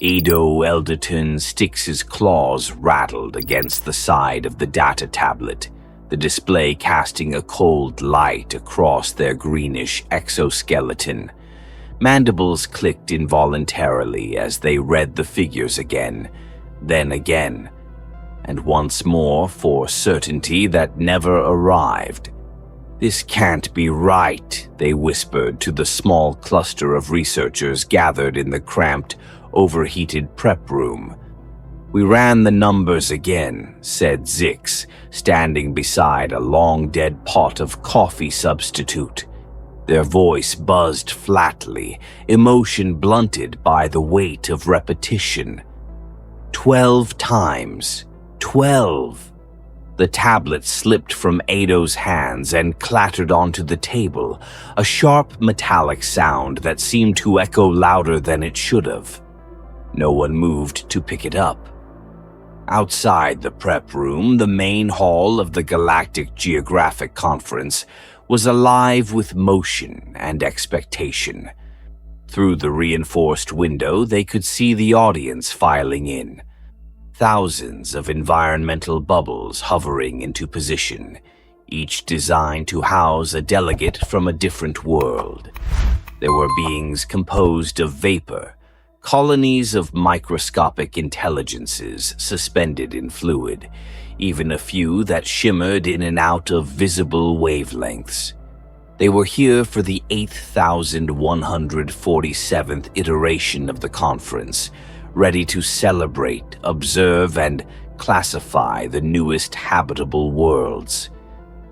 Ado Elderton Styx's claws rattled against the side of the data tablet, the display casting a cold light across their greenish exoskeleton. Mandibles clicked involuntarily as they read the figures again, then again, and once more for certainty that never arrived. "This can't be right," they whispered to the small cluster of researchers gathered in the cramped, overheated prep room. "We ran the numbers again," said Zix, standing beside a long-dead pot of coffee substitute. Their voice buzzed flatly, emotion blunted by the weight of repetition. 12 times. 12. The tablet slipped from Ado's hands and clattered onto the table, a sharp metallic sound that seemed to echo louder than it should have. No one moved to pick it up. Outside the prep room, the main hall of the Galactic Geographic Conference was alive with motion and expectation. Through the reinforced window, they could see the audience filing in. Thousands of environmental bubbles hovering into position, each designed to house a delegate from a different world. There were beings composed of vapor, colonies of microscopic intelligences suspended in fluid, even a few that shimmered in and out of visible wavelengths. They were here for the 8,147th iteration of the conference, ready to celebrate, observe, and classify the newest habitable worlds.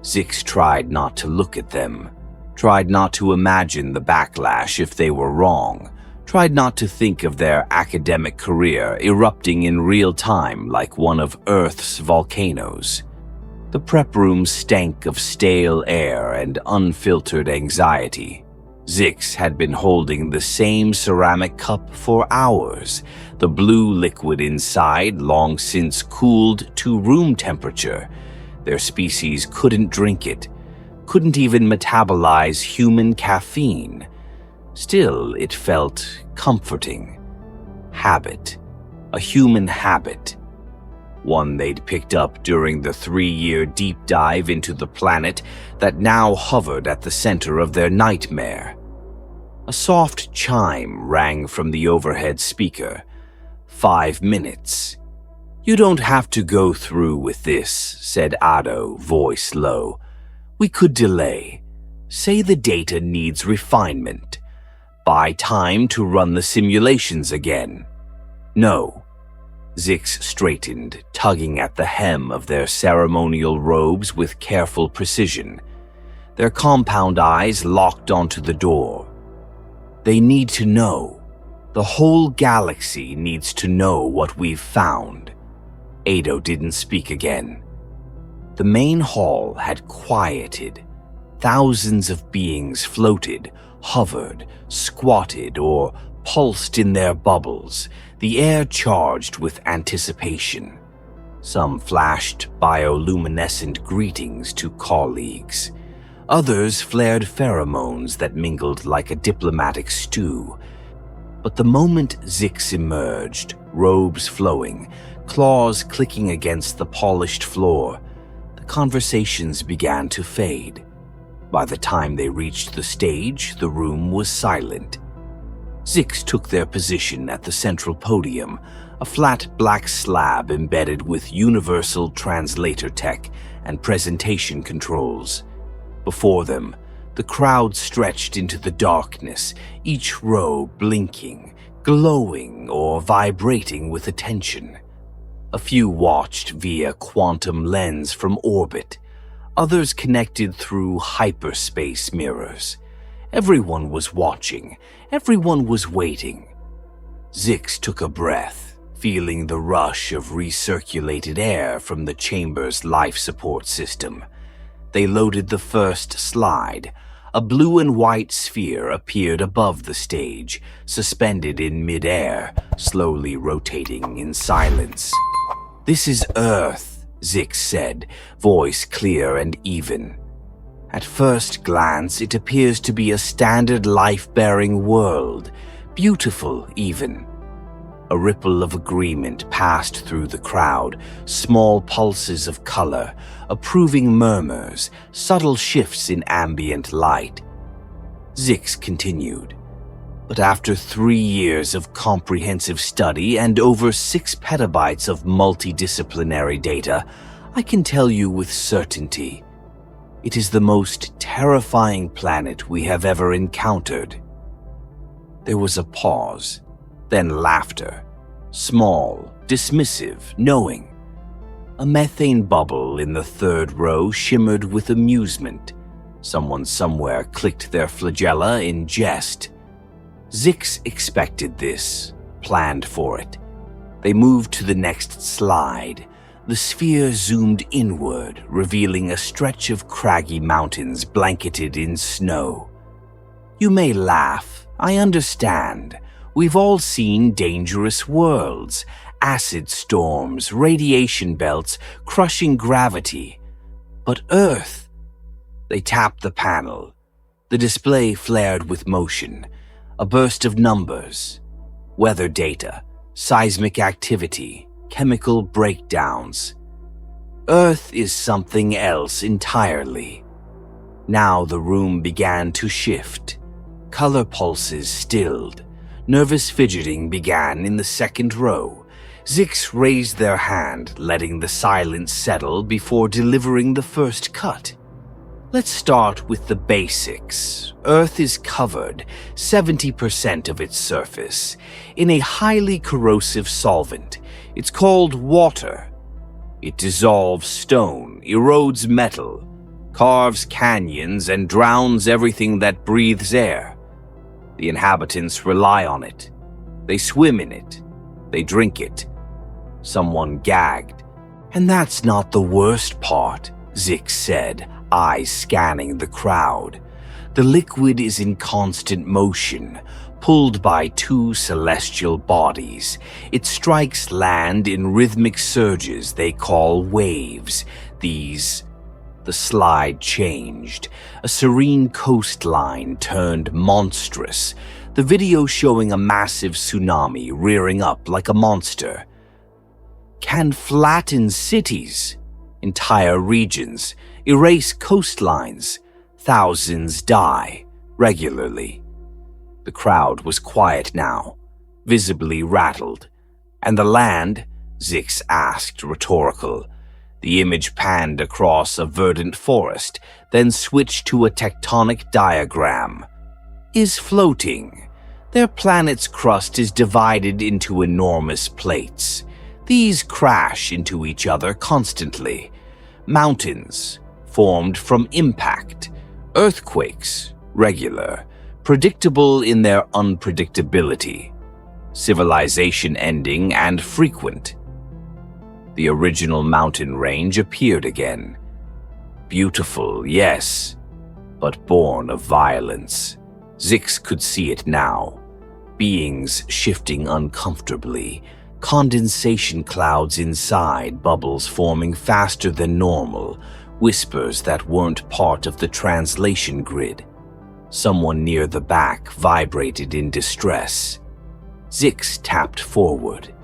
Zix tried not to look at them, tried not to imagine the backlash if they were wrong, tried not to think of their academic career erupting in real time like one of Earth's volcanoes. The prep room stank of stale air and unfiltered anxiety. Zix had been holding the same ceramic cup for hours, the blue liquid inside long since cooled to room temperature. Their species couldn't drink it, couldn't even metabolize human caffeine. Still, it felt comforting. Habit. A human habit. One they'd picked up during the 3-year deep dive into the planet that now hovered at the center of their nightmare. A soft chime rang from the overhead speaker. 5 minutes. "You don't have to go through with this," said Ado, voice low. "We could delay. Say the data needs refinement. Buy time to run the simulations again." "No." Zix straightened, tugging at the hem of their ceremonial robes with careful precision. Their compound eyes locked onto the door. "They need to know. The whole galaxy needs to know what we've found." Ado didn't speak again. The main hall had quieted. Thousands of beings floated, hovered, squatted, or pulsed in their bubbles, the air charged with anticipation. Some flashed bioluminescent greetings to colleagues. Others flared pheromones that mingled like a diplomatic stew. But the moment Zix emerged, robes flowing, claws clicking against the polished floor, the conversations began to fade. By the time they reached the stage, the room was silent. Zix took their position at the central podium, a flat black slab embedded with universal translator tech and presentation controls. Before them, the crowd stretched into the darkness, each row blinking, glowing, or vibrating with attention. A few watched via quantum lens from orbit. Others connected through hyperspace mirrors. Everyone was watching. Everyone was waiting. Zix took a breath, feeling the rush of recirculated air from the chamber's life support system. They loaded the first slide. A blue and white sphere appeared above the stage, suspended in midair, slowly rotating in silence. "This is Earth," Zix said, voice clear and even. "At first glance, it appears to be a standard life-bearing world, beautiful even. A ripple of agreement passed through the crowd, small pulses of color, approving murmurs, subtle shifts in ambient light. Zix continued. But after 3 years of comprehensive study and over 6 petabytes of multidisciplinary data, I can tell you with certainty, it is the most terrifying planet we have ever encountered. There was a pause, then laughter, small, dismissive, knowing. A methane bubble in the 3rd row shimmered with amusement. Someone somewhere clicked their flagella in jest. Zix expected this, planned for it. They moved to the next slide. The sphere zoomed inward, revealing a stretch of craggy mountains blanketed in snow. You may laugh, I understand. We've all seen dangerous worlds, acid storms, radiation belts, crushing gravity. But Earth... They tapped the panel. The display flared with motion. A burst of numbers, weather data, seismic activity, chemical breakdowns. Earth is something else entirely. Now the room began to shift. Color pulses stilled. Nervous fidgeting began in the 2nd row. Zix raised their hand, letting the silence settle before delivering the first cut. Let's start with the basics. Earth is covered, 70% of its surface, in a highly corrosive solvent. It's called water. It dissolves stone, erodes metal, carves canyons, and drowns everything that breathes air. The inhabitants rely on it. They swim in it. They drink it. Someone gagged. And that's not the worst part, Zix said, eyes scanning the crowd. The liquid is in constant motion, pulled by 2 celestial bodies. It strikes land in rhythmic surges they call waves. The slide changed. A serene coastline turned monstrous, the video showing a massive tsunami rearing up like a monster. Can flatten cities, entire regions, erase coastlines. Thousands die regularly. The crowd was quiet now, visibly rattled. And the land? Zix asked, rhetorical. The image panned across a verdant forest, then switched to a tectonic diagram. Is floating. Their planet's crust is divided into enormous plates. These crash into each other constantly. Mountains, formed from impact. Earthquakes, regular, predictable in their unpredictability. Civilization ending and frequent. The original mountain range appeared again. Beautiful, yes, but born of violence. Zix could see it now. Beings shifting uncomfortably, condensation clouds inside, bubbles forming faster than normal, whispers that weren't part of the translation grid. Someone near the back vibrated in distress. Zix tapped forward.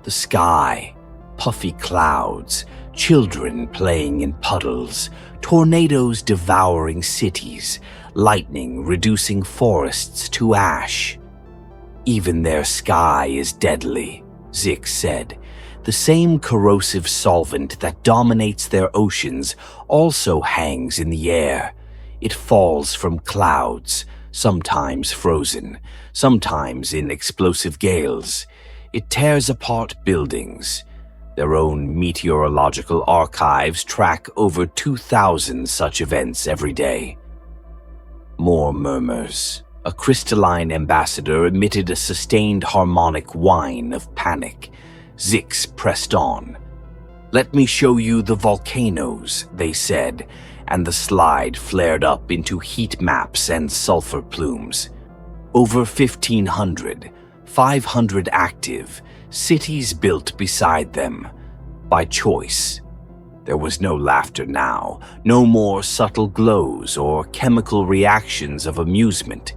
The sky, puffy clouds, children playing in puddles, tornadoes devouring cities, lightning reducing forests to ash. Even their sky is deadly, Zix said. The same corrosive solvent that dominates their oceans also hangs in the air. It falls from clouds, sometimes frozen, sometimes in explosive gales. It tears apart buildings. Their own meteorological archives track over 2,000 such events every day. More murmurs. A crystalline ambassador emitted a sustained harmonic whine of panic. Zix pressed on. "Let me show you the volcanoes," they said, and the slide flared up into heat maps and sulfur plumes. Over 1,500, 500 active, cities built beside them. By choice. There was no laughter now, no more subtle glows or chemical reactions of amusement.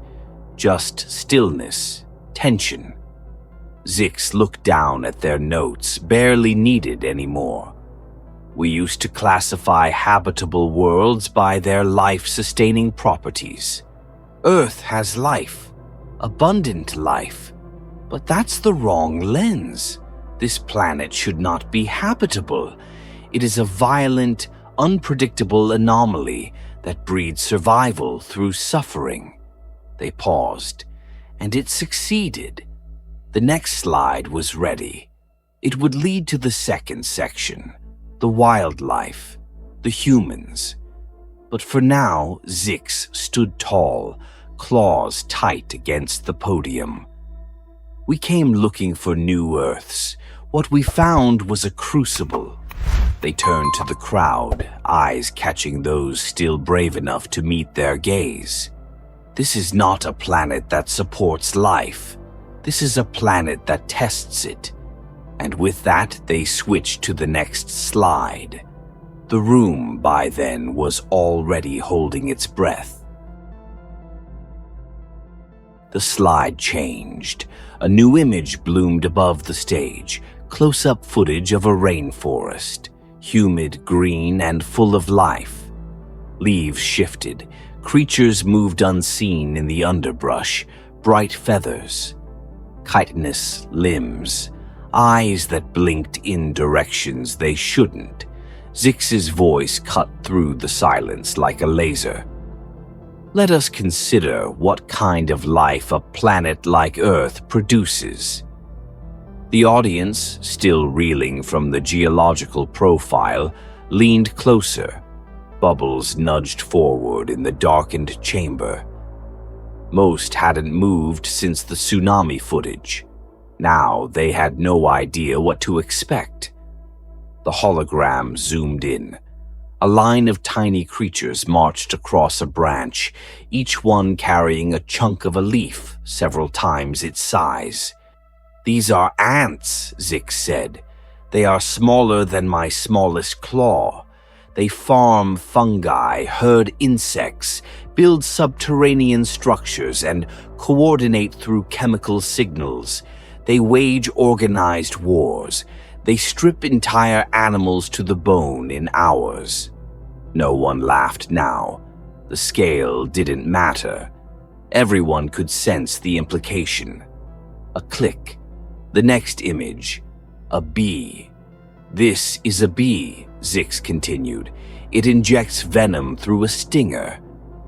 Just stillness, tension. Zix looked down at their notes, barely needed anymore. We used to classify habitable worlds by their life-sustaining properties. Earth has life, abundant life, but that's the wrong lens. This planet should not be habitable. It is a violent, unpredictable anomaly that breeds survival through suffering. They paused, and it succeeded. The next slide was ready. It would lead to the second section, the wildlife, the humans. But for now, Zix stood tall, claws tight against the podium. We came looking for new Earths. What we found was a crucible. They turned to the crowd, eyes catching those still brave enough to meet their gaze. This is not a planet that supports life. This is a planet that tests it. And with that, they switched to the next slide. The room, by then, was already holding its breath. The slide changed. A new image bloomed above the stage, close-up footage of a rainforest, humid, green, and full of life. Leaves shifted. Creatures moved unseen in the underbrush, bright feathers, chitinous limbs, eyes that blinked in directions they shouldn't. Zix's voice cut through the silence like a laser. Let us consider what kind of life a planet like Earth produces. The audience, still reeling from the geological profile, leaned closer. Bubbles nudged forward in the darkened chamber. Most hadn't moved since the tsunami footage. Now they had no idea what to expect. The hologram zoomed in. A line of tiny creatures marched across a branch, each one carrying a chunk of a leaf several times its size. "These are ants," Zix said. "They are smaller than my smallest claw. They farm fungi, herd insects, build subterranean structures, and coordinate through chemical signals. They wage organized wars. They strip entire animals to the bone in hours." No one laughed now. The scale didn't matter. Everyone could sense the implication. A click. The next image. A bee. "This is a bee," Zix continued. "It injects venom through a stinger.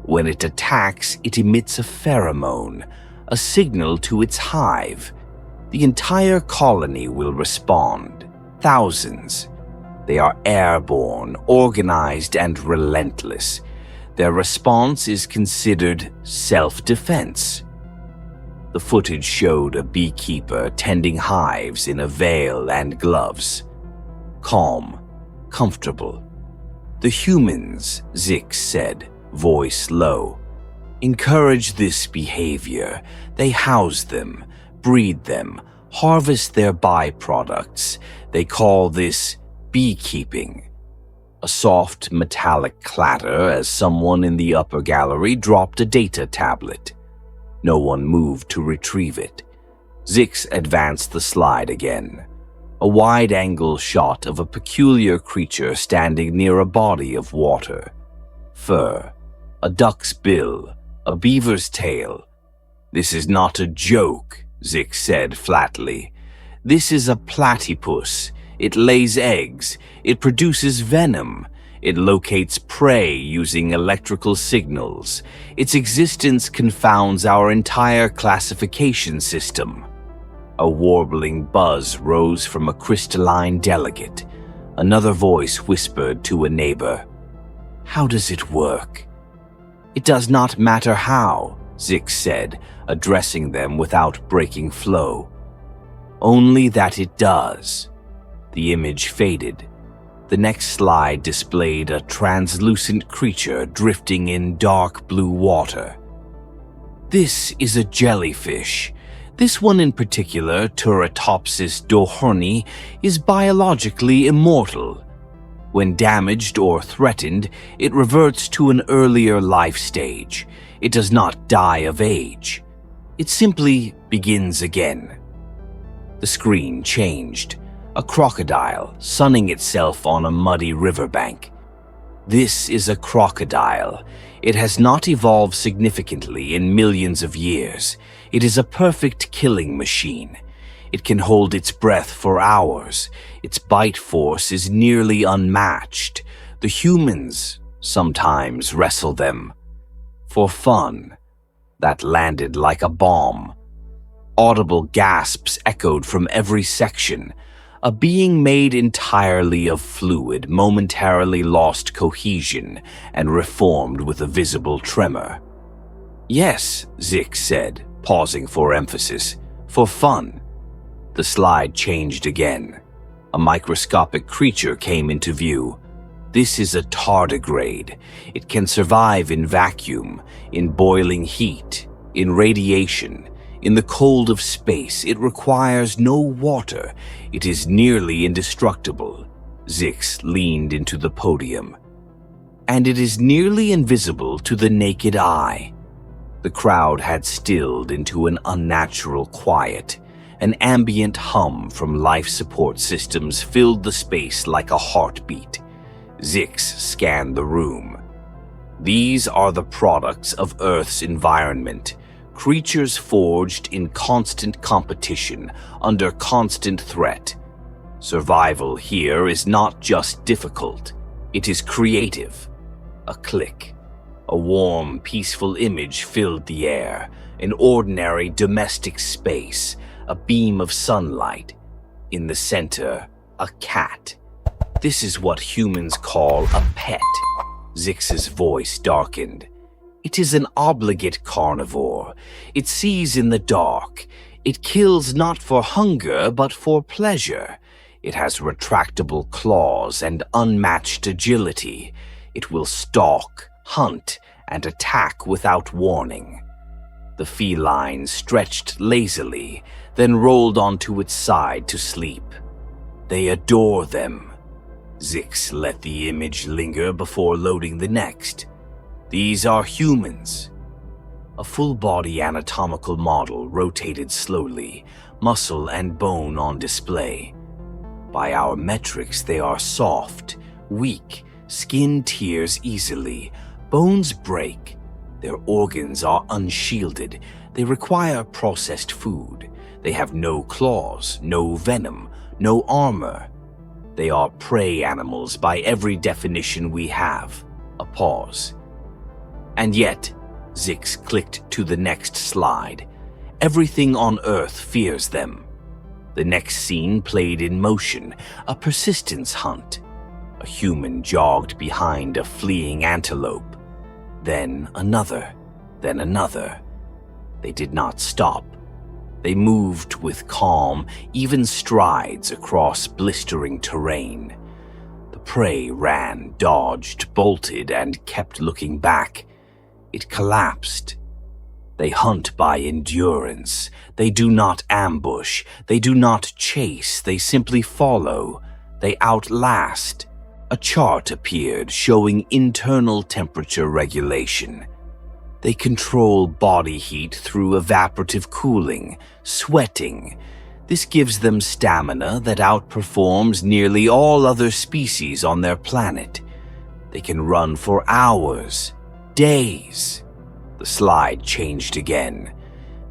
When it attacks, it emits a pheromone, a signal to its hive. The entire colony will respond. Thousands. They are airborne, organized, and relentless. Their response is considered self-defense." The footage showed a beekeeper tending hives in a veil and gloves. Calm, comfortable. "The humans," Zix said, voice low, "encourage this behavior. They house them, breed them, harvest their byproducts. They call this beekeeping." A soft metallic clatter as someone in the upper gallery dropped a data tablet. No one moved to retrieve it. Zix advanced the slide again. A wide-angle shot of a peculiar creature standing near a body of water. Fur, a duck's bill, a beaver's tail. "This is not a joke," Zix said flatly. "This is a platypus. It lays eggs. It produces venom. It locates prey using electrical signals. Its existence confounds our entire classification system." A warbling buzz rose from a crystalline delegate. Another voice whispered to a neighbor. "How does it work?" "It does not matter how," Zix said, addressing them without breaking flow. "Only that it does." The image faded. The next slide displayed a translucent creature drifting in dark blue water. "This is a jellyfish. This one in particular, Turritopsis dohorny, is biologically immortal. When damaged or threatened, it reverts to an earlier life stage. It does not die of age. It simply begins again." The screen changed. A crocodile sunning itself on a muddy riverbank. This is a crocodile. It has not evolved significantly in millions of years. It is a perfect killing machine. It can hold its breath for hours. Its bite force is nearly unmatched. The humans sometimes wrestle them. For fun. That landed like a bomb. Audible gasps echoed from every section. A being made entirely of fluid momentarily lost cohesion and reformed with a visible tremor. "Yes," Zix said, pausing for emphasis. "For fun." The slide changed again. A microscopic creature came into view. This is a tardigrade. It can survive in vacuum, in boiling heat, in radiation. In the cold of space, it requires no water. It is nearly indestructible. Zix leaned into the podium. And it is nearly invisible to the naked eye. The crowd had stilled into an unnatural quiet. An ambient hum from life support systems filled the space like a heartbeat. Zix scanned the room. These are the products of Earth's environment. Creatures forged in constant competition, under constant threat. Survival here is not just difficult, it is creative. A click. A warm, peaceful image filled the air, an ordinary domestic space, a beam of sunlight. In the center, a cat. This is what humans call a pet. Zix's voice darkened. It is an obligate carnivore. It sees in the dark. It kills not for hunger, but for pleasure. It has retractable claws and unmatched agility. It will stalk, hunt, and attack without warning. The feline stretched lazily, then rolled onto its side to sleep. They adore them. Zix let the image linger before loading the next. These are humans. A full-body anatomical model rotated slowly, muscle and bone on display. By our metrics, they are soft, weak, skin tears easily, bones break. Their organs are unshielded. They require processed food. They have no claws, no venom, no armor. They are prey animals by every definition we have. A pause. And yet, Zix clicked to the next slide. Everything on Earth fears them. The next scene played in motion, a persistence hunt. A human jogged behind a fleeing antelope. Then another, then another. They did not stop. They moved with calm, even strides across blistering terrain. The prey ran, dodged, bolted, and kept looking back. It collapsed. They hunt by endurance. They do not ambush. They do not chase. They simply follow. They outlast. A chart appeared showing internal temperature regulation. They control body heat through evaporative cooling, sweating. This gives them stamina that outperforms nearly all other species on their planet. They can run for hours, days. The slide changed again.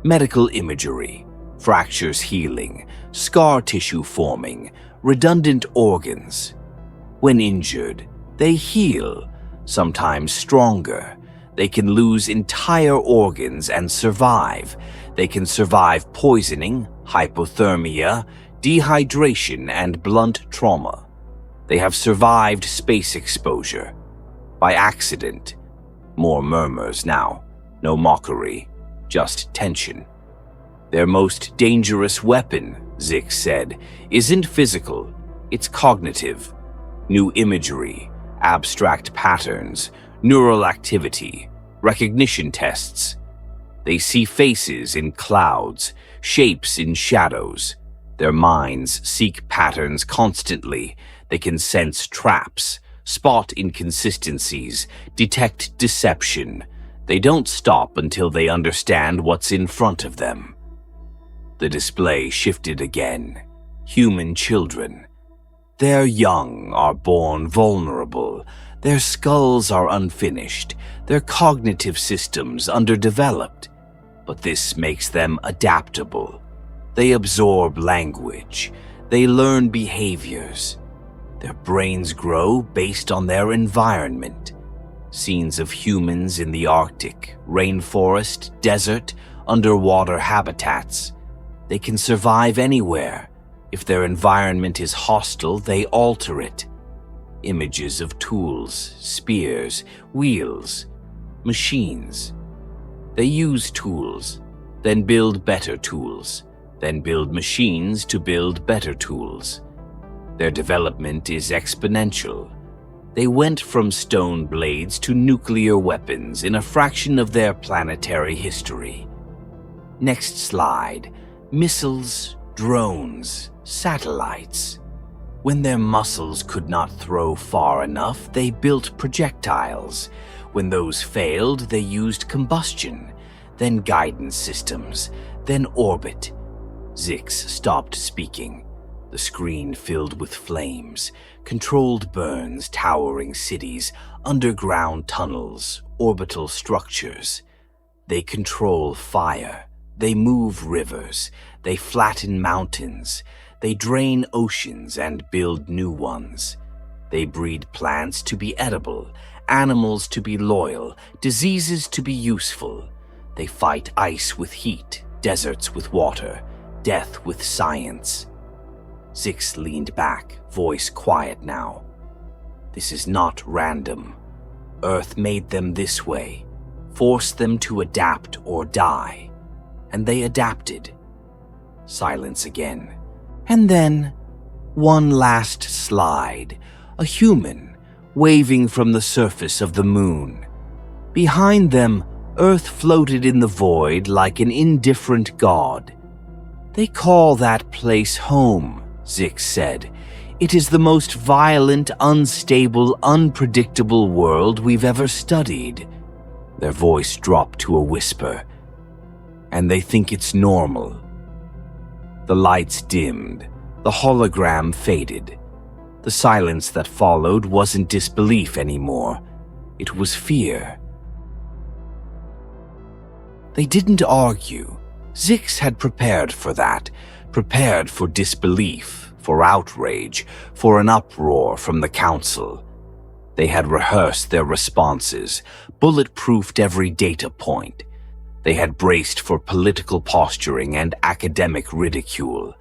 Medical imagery, fractures healing, scar tissue forming, redundant organs. When injured, they heal, sometimes stronger. They can lose entire organs and survive. They can survive poisoning, hypothermia, dehydration, and blunt trauma. They have survived space exposure. By accident. More murmurs now. No mockery, just tension. Their most dangerous weapon, Zix said, isn't physical, it's cognitive. New imagery, abstract patterns, neural activity, recognition tests. They see faces in clouds, shapes in shadows. Their minds seek patterns constantly. They can sense traps, spot inconsistencies, detect deception. They don't stop until they understand what's in front of them. The display shifted again. Human children. Their young are born vulnerable. Their skulls are unfinished. Their cognitive systems underdeveloped. But this makes them adaptable. They absorb language. They learn behaviors. Their brains grow based on their environment. Scenes of humans in the Arctic, rainforest, desert, underwater habitats. They can survive anywhere. If their environment is hostile, they alter it. Images of tools, spears, wheels, machines. They use tools, then build better tools, then build machines to build better tools. Their development is exponential. They went from stone blades to nuclear weapons in a fraction of their planetary history. Next slide. Missiles, drones, satellites. When their muscles could not throw far enough, they built projectiles. When those failed, they used combustion, then guidance systems, then orbit. Zix stopped speaking. The screen filled with flames, controlled burns, towering cities, underground tunnels, orbital structures. They control fire. They move rivers. They flatten mountains. They drain oceans and build new ones. They breed plants to be edible, animals to be loyal, diseases to be useful. They fight ice with heat, deserts with water, death with science. Zix leaned back, voice quiet now. This is not random. Earth made them this way, forced them to adapt or die. And they adapted. Silence again. And then, one last slide. A human, waving from the surface of the moon. Behind them, Earth floated in the void like an indifferent god. They call that place home, Zix said. It is the most violent, unstable, unpredictable world we've ever studied. Their voice dropped to a whisper. And they think it's normal. The lights dimmed. The hologram faded. The silence that followed wasn't disbelief anymore. It was fear. They didn't argue. Zix had prepared for that, prepared for disbelief, for outrage, for an uproar from the council. They had rehearsed their responses, bulletproofed every data point. They had braced for political posturing and academic ridicule.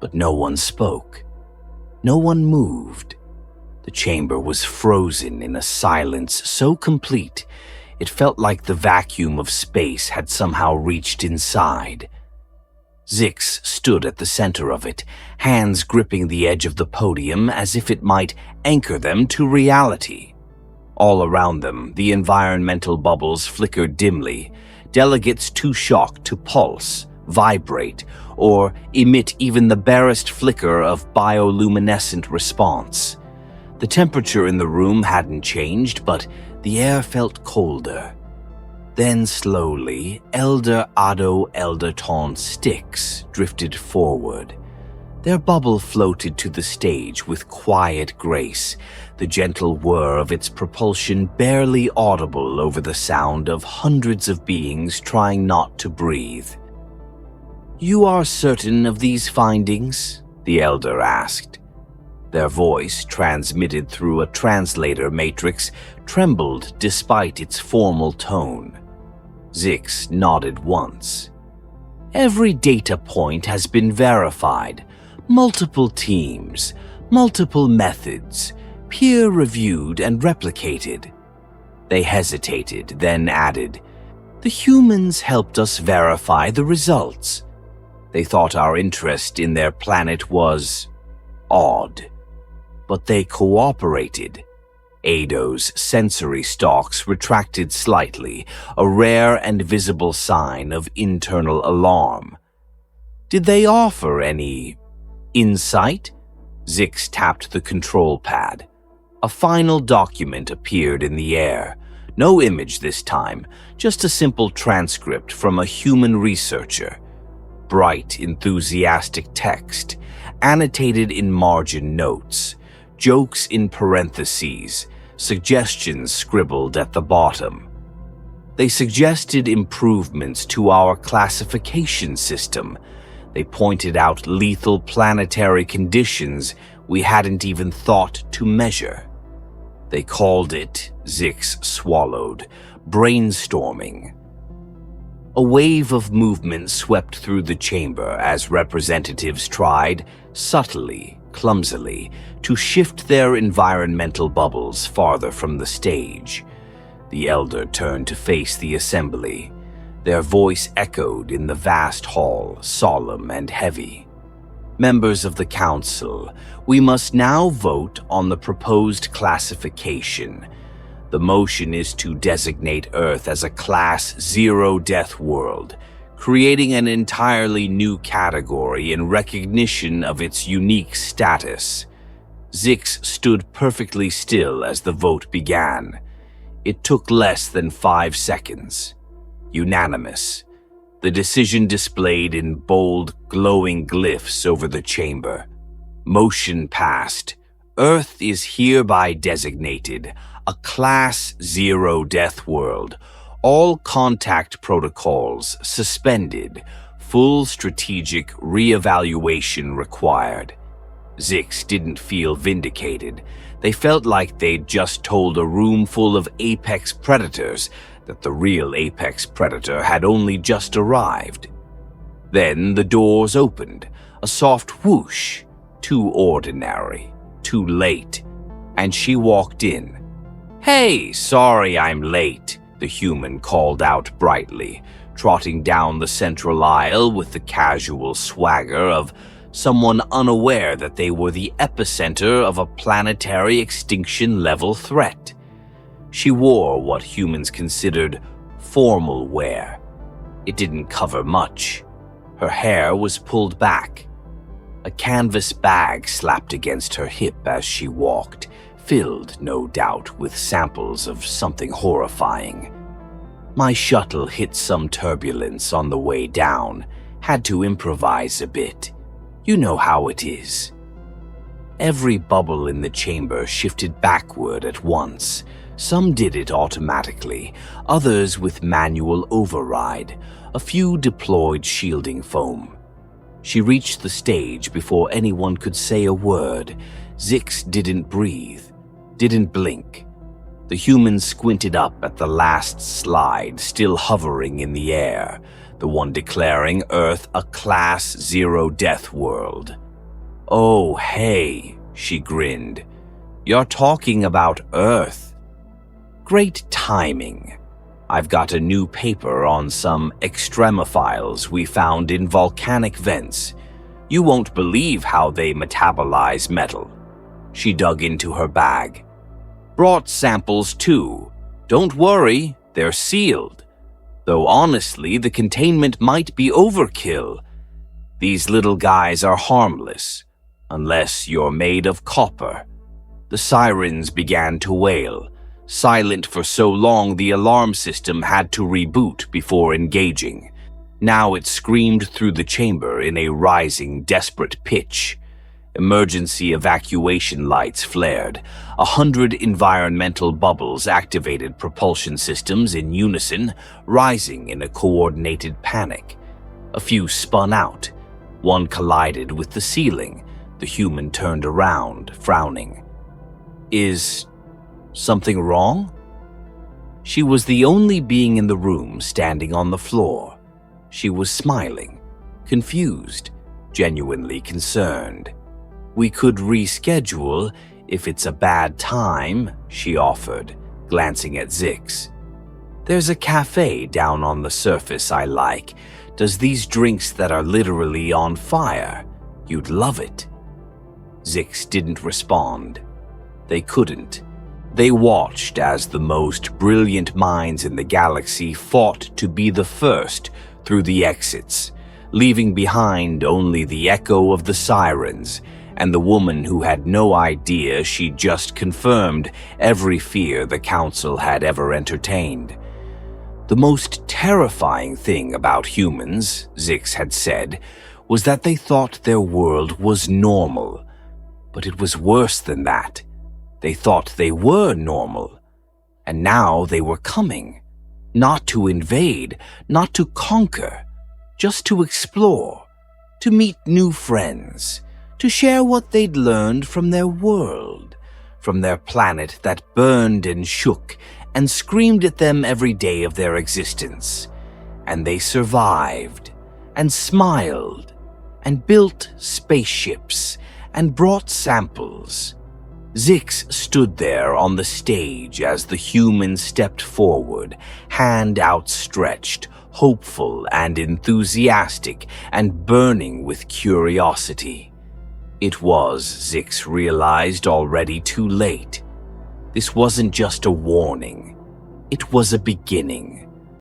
But no one spoke. No one moved. The chamber was frozen in a silence so complete, it felt like the vacuum of space had somehow reached inside. Zix stood at the center of it, hands gripping the edge of the podium as if it might anchor them to reality. All around them, the environmental bubbles flickered dimly, delegates too shocked to pulse, vibrate, or emit even the barest flicker of bioluminescent response. The temperature in the room hadn't changed, but the air felt colder. Then slowly, Elder Ado Elderton sticks drifted forward. Their bubble floated to the stage with quiet grace, the gentle whir of its propulsion barely audible over the sound of hundreds of beings trying not to breathe. "You are certain of these findings?" the elder asked. Their voice, transmitted through a translator matrix, trembled despite its formal tone. Zix nodded once. "Every data point has been verified. Multiple teams, multiple methods, peer-reviewed and replicated." They hesitated, then added, "The humans helped us verify the results. They thought our interest in their planet was odd. But they cooperated." Ado's sensory stalks retracted slightly, a rare and visible sign of internal alarm. "Did they offer any insight?" Zix tapped the control pad. A final document appeared in the air. No image this time, just a simple transcript from a human researcher. bright, enthusiastic text, annotated in margin notes, jokes in parentheses, suggestions scribbled at the bottom. They suggested improvements to our classification system. They pointed out lethal planetary conditions we hadn't even thought to measure. They called it, Zix swallowed, brainstorming. A wave of movement swept through the chamber as representatives tried, subtly, clumsily, to shift their environmental bubbles farther from the stage. The elder turned to face the assembly. Their voice echoed in the vast hall, solemn and heavy. Members of the council, we must now vote on the proposed classification. The motion is to designate Earth as a Class 0 death world, creating an entirely new category in recognition of its unique status. Zix stood perfectly still as the vote began. It took less than 5 seconds. Unanimous. The decision displayed in bold, glowing glyphs over the chamber. Motion passed. Earth is hereby designated a Class 0 death world. All contact protocols suspended. Full strategic reevaluation required. Zix didn't feel vindicated. They felt like they'd just told a room full of apex predators that the real apex predator had only just arrived. Then the doors opened, a soft whoosh, too ordinary, too late, and she walked in. "Hey, sorry I'm late," the human called out brightly, trotting down the central aisle with the casual swagger of someone unaware that they were the epicenter of a planetary extinction-level threat. She wore what humans considered formal wear. It didn't cover much. Her hair was pulled back. A canvas bag slapped against her hip as she walked, filled, no doubt, with samples of something horrifying. My shuttle hit some turbulence on the way down. Had to improvise a bit. You know how it is. Every bubble in the chamber shifted backward at once. Some did it automatically, others with manual override. A few deployed shielding foam. She reached the stage before anyone could say a word. Zix didn't breathe, didn't blink. The human squinted up at the last slide, still hovering in the air, the one declaring Earth a Class 0 death world. "Oh, hey," she grinned. "You're talking about Earth. Great timing. I've got a new paper on some extremophiles we found in volcanic vents. You won't believe how they metabolize metal." She dug into her bag. "Brought samples too. Don't worry, they're sealed. Though honestly, the containment might be overkill. These little guys are harmless, unless you're made of copper." The sirens began to wail. Silent for so long the alarm system had to reboot before engaging. Now it screamed through the chamber in a rising, desperate pitch. Emergency evacuation lights flared. 100 environmental bubbles activated propulsion systems in unison, rising in a coordinated panic. A few spun out. One collided with the ceiling. The human turned around, frowning. "Is something wrong?" She was the only being in the room standing on the floor. She was smiling, confused, genuinely concerned. "We could reschedule if it's a bad time," she offered, glancing at Zix. "There's a cafe down on the surface I like. Does these drinks that are literally on fire. You'd love it." Zix didn't respond. They couldn't. They watched as the most brilliant minds in the galaxy fought to be the first through the exits, leaving behind only the echo of the sirens and the woman who had no idea she just confirmed every fear the Council had ever entertained. The most terrifying thing about humans, Zix had said, was that they thought their world was normal. But it was worse than that. They thought they were normal. And now they were coming. Not to invade, not to conquer, just to explore, to meet new friends, to share what they'd learned from their world, from their planet that burned and shook and screamed at them every day of their existence. And they survived, and smiled, and built spaceships, and brought samples. Zix stood there on the stage as the humans stepped forward, hand outstretched, hopeful and enthusiastic and burning with curiosity. It was, Zix realized, already too late. This wasn't just a warning. It was a beginning.